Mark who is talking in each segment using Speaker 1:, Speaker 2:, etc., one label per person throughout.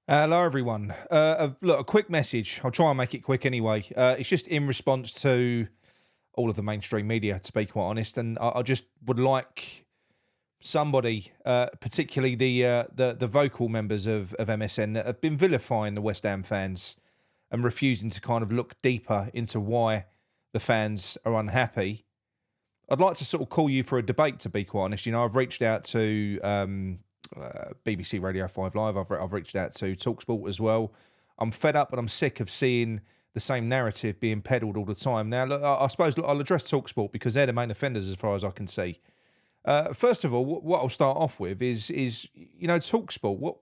Speaker 1: Hello, everyone. Look, a quick message. I'll try and make it quick anyway. It's just in response to all of the mainstream media, to be quite honest, and I just would like somebody, particularly the vocal members of MSN, that have been vilifying the West Ham fans and refusing to kind of look deeper into why the fans are unhappy. I'd like to sort of call you for a debate, to be quite honest. You know, I've reached out to BBC Radio 5 Live. I've reached out to Talksport as well. I'm fed up and I'm sick of seeing the same narrative being peddled all the time. Now, look, I suppose I'll address Talksport because they're the main offenders as far as I can see. First of all, what I'll start off with is you know, Talksport.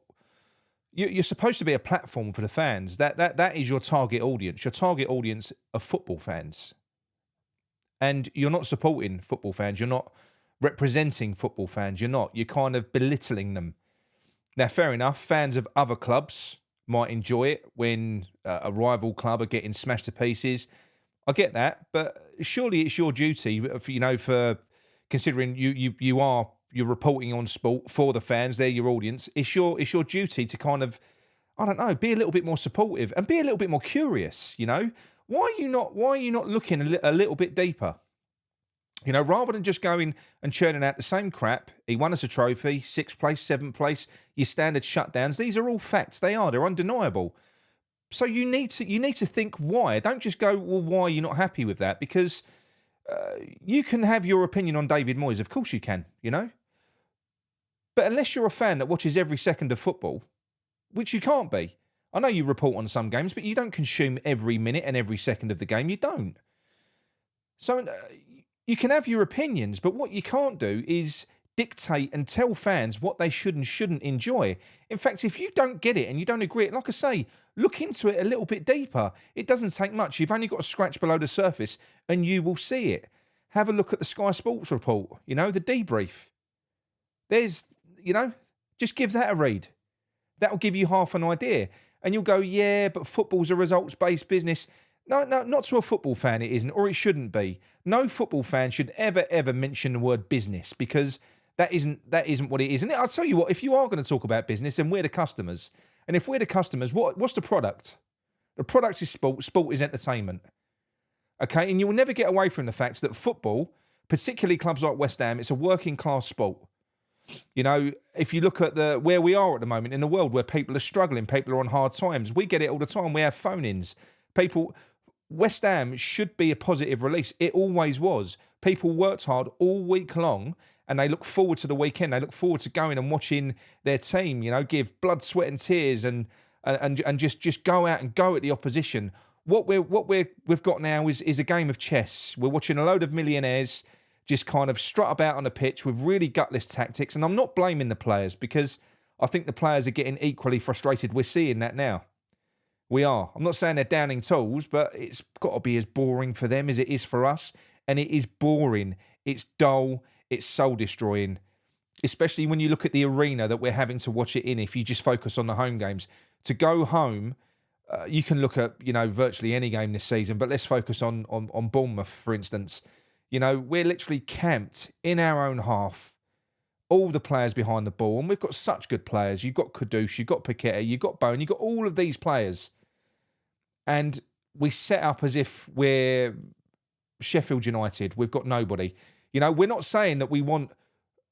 Speaker 1: You're supposed to be a platform for the fans. That is your target audience. Your target audience are football fans, and you're not supporting football fans. You're not representing football fans. You're kind of belittling them. Now, fair enough, fans of other clubs might enjoy it when a rival club are getting smashed to pieces. I get that, but surely it's your duty, for considering you're reporting on sport for the fans, they're your audience. It's your duty to kind of, I don't know, be a little bit more supportive and be a little bit more curious. You know, why are you not looking a little bit deeper? You know, rather than just going and churning out the same crap. He won us a trophy, 6th place, 7th place, your standard shutdowns. These are all facts. They're undeniable. So you need to think why. Don't just go, well, why are you not happy with that? Because you can have your opinion on David Moyes. Of course you can, you know. But unless you're a fan that watches every second of football, which you can't be. I know you report on some games, but you don't consume every minute and every second of the game. You don't. So you can have your opinions, but what you can't do is dictate and tell fans what they should and shouldn't enjoy. In fact, if you don't get it and you don't agree, like I say, look into it a little bit deeper. It doesn't take much. You've only got to scratch below the surface and you will see it. Have a look at the Sky Sports report, you know, the debrief. Just give that a read. That'll give you half an idea. And you'll go, yeah, but football's a results-based business. No, not to a football fan it isn't, or it shouldn't be. No football fan should ever mention the word business because that isn't what it is. And I'll tell you what, if you are going to talk about business, then we're the customers. And if we're the customers, what's the product? The product is sport. Sport is entertainment. Okay, and you will never get away from the fact that football, particularly clubs like West Ham, it's a working class sport. You know, if you look at where we are at the moment in the world, where people are struggling, people are on hard times, we get it all the time. We have phone-ins. West Ham should be a positive release. It always was. People worked hard all week long and they look forward to the weekend. They look forward to going and watching their team, you know, give blood, sweat and tears and just go out and go at the opposition. What we've got now is a game of chess. We're watching a load of millionaires just kind of strut about on a pitch with really gutless tactics. And I'm not blaming the players because I think the players are getting equally frustrated. We're seeing that now. We are. I'm not saying they're downing tools, but it's got to be as boring for them as it is for us. And it is boring. It's dull. It's soul-destroying. Especially when you look at the arena that we're having to watch it in if you just focus on the home games. To go home, you can look at, you know, virtually any game this season, but let's focus on Bournemouth, for instance. You know, we're literally camped in our own half. All the players behind the ball, and we've got such good players. You've got Kudus, you've got Paqueta, you've got Bone, you've got all of these players. And we set up as if we're Sheffield United. We've got nobody. You know, we're not saying that we want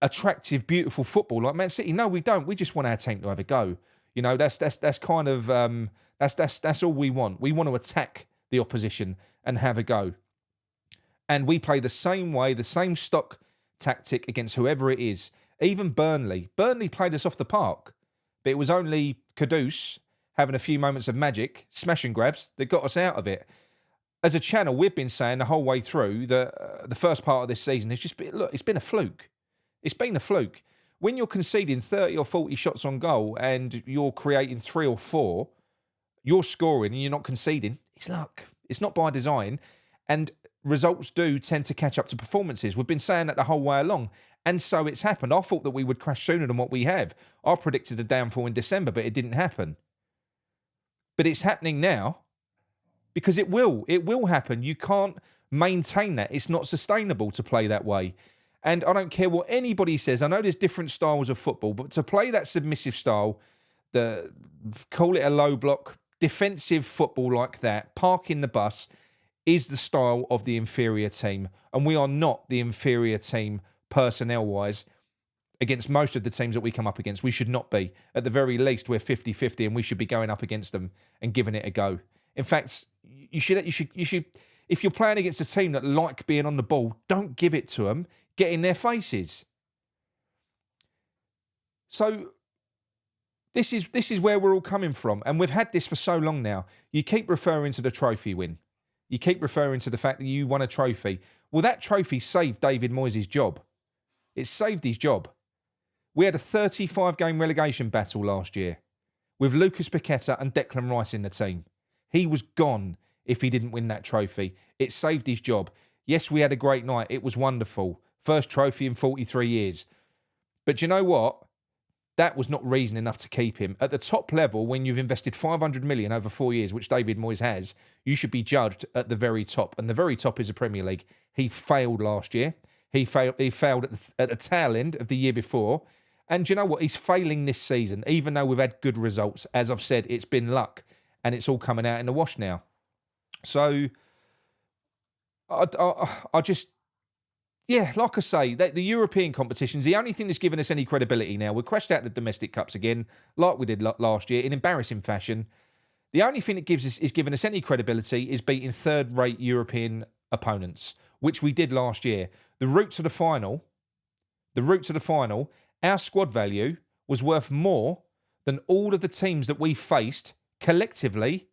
Speaker 1: attractive, beautiful football like Man City. No, we don't. We just want our team to have a go. You know, that's kind of that's all we want. We want to attack the opposition and have a go. And we play the same way, the same stock tactic against whoever it is. Even Burnley. Burnley played us off the park. But it was only Kudus having a few moments of magic, smash and grabs, that got us out of it. As a channel, we've been saying the whole way through that the first part of this season has just been, look, it's been a fluke. It's been a fluke. When you're conceding 30 or 40 shots on goal and you're creating 3 or 4, you're scoring and you're not conceding, it's luck. It's not by design. And results do tend to catch up to performances. We've been saying that the whole way along. And so it's happened. I thought that we would crash sooner than what we have. I predicted a downfall in December, but it didn't happen. But it's happening now because it will happen. You can't maintain that. It's not sustainable to play that way. And I don't care what anybody says. I know there's different styles of football, but to play that submissive style, call it a low block, defensive football like that, parking the bus, is the style of the inferior team. And we are not the inferior team personnel-wise against most of the teams that we come up against. We should not be. At the very least, we're 50-50 and we should be going up against them and giving it a go. In fact, you should. If you're playing against a team that like being on the ball, don't give it to them. Get in their faces. So this is where we're all coming from. And we've had this for so long now. You keep referring to the trophy win. You keep referring to the fact that you won a trophy. Well, that trophy saved David Moyes' job. It saved his job. We had a 35-game relegation battle last year with Lucas Paqueta and Declan Rice in the team. He was gone if he didn't win that trophy. It saved his job. Yes, we had a great night. It was wonderful. First trophy in 43 years. But do you know what? That was not reason enough to keep him. At the top level, when you've invested 500 million over 4 years, which David Moyes has, you should be judged at the very top. And the very top is the Premier League. He failed last year. He failed at the tail end of the year before. And do you know what? He's failing this season, even though we've had good results. As I've said, it's been luck. And it's all coming out in the wash now. So, I just... Yeah, like I say, the European competition's the only thing that's given us any credibility now. We're crashed out the domestic cups again, like we did last year, in embarrassing fashion. The only thing that is giving us any credibility is beating third-rate European opponents, which we did last year. The route to the final, our squad value was worth more than all of the teams that we faced collectively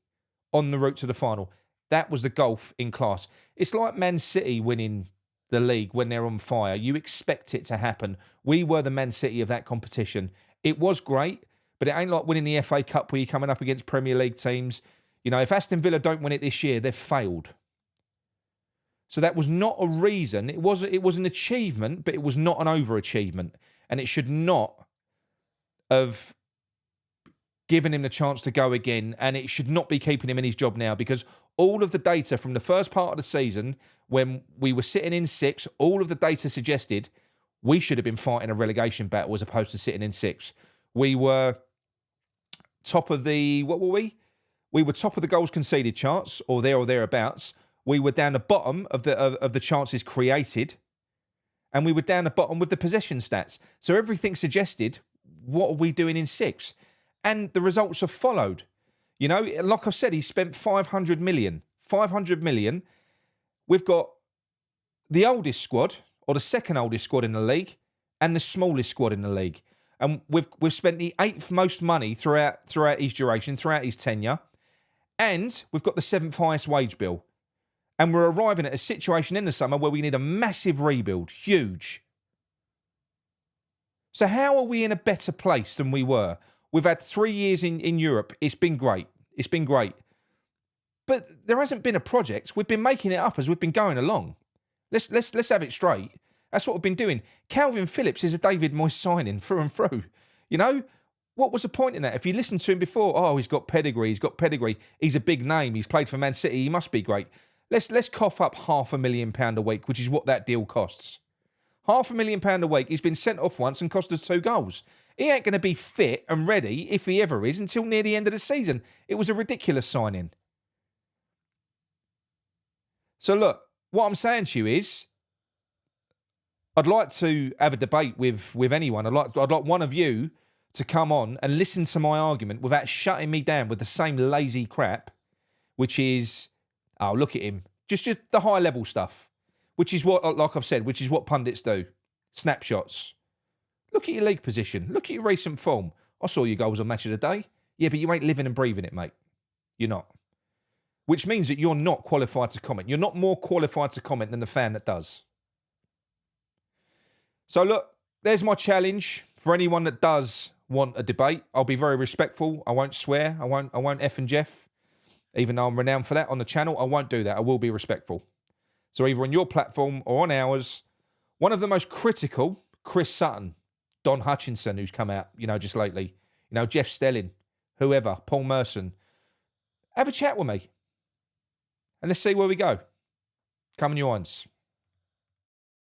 Speaker 1: on the route to the final. That was the gulf in class. It's like Man City winning the league when they're on fire. You expect it to happen. We were the Man City of that competition. It was great, but it ain't like winning the FA Cup where you're coming up against Premier League teams. You know, if Aston Villa don't win it this year, they've failed. So that was not a reason. It was an achievement, but it was not an overachievement. And it should not have given him the chance to go again, and it should not be keeping him in his job now, because all of the data from the first part of the season, when we were sitting in 6th, all of the data suggested we should have been fighting a relegation battle as opposed to sitting in 6th. We were top of the... What were we? We were top of the goals conceded charts, or thereabouts. We were down the bottom of the chances created, and we were down the bottom with the possession stats. So everything suggested, what are we doing in 6th? And the results have followed. You know, like I said, he spent 500 million. 500 million. We've got the oldest squad, or the second oldest squad in the league, and the smallest squad in the league. And we've spent the 8th most money throughout his duration, throughout his tenure. And we've got the 7th highest wage bill. And we're arriving at a situation in the summer where we need a massive rebuild. Huge. So how are we in a better place than we were? We've had 3 years in Europe. It's been great. It's been great. But there hasn't been a project. We've been making it up as we've been going along. Let's have it straight. That's what we've been doing. Calvin Phillips is a David Moyes signing through and through. You know, what was the point in that? If you listened to him before, oh, he's got pedigree. He's a big name. He's played for Man City. He must be great. Let's cough up £500,000 a week, which is what that deal costs. £500,000 a week. He's been sent off once and cost us 2 goals. He ain't going to be fit and ready, if he ever is, until near the end of the season. It was a ridiculous signing. So look, what I'm saying to you is, I'd like to have a debate with anyone. I'd like one of you to come on and listen to my argument without shutting me down with the same lazy crap, which is, oh, look at him. Just the high level stuff, which is what, like I've said, which is what pundits do. Snapshots. Look at your league position. Look at your recent form. I saw your goals on Match of the Day. Yeah, but you ain't living and breathing it, mate. You're not. Which means that you're not qualified to comment. You're not more qualified to comment than the fan that does. So look, there's my challenge for anyone that does want a debate. I'll be very respectful. I won't swear. I won't F and Jeff. Even though I'm renowned for that on the channel, I won't do that. I will be respectful. So either on your platform or on ours, one of the most critical, Chris Sutton, Don Hutchinson, who's come out, just lately, Jeff Stelling, whoever, Paul Merson, have a chat with me. And let's see where we go. Come on, you irons.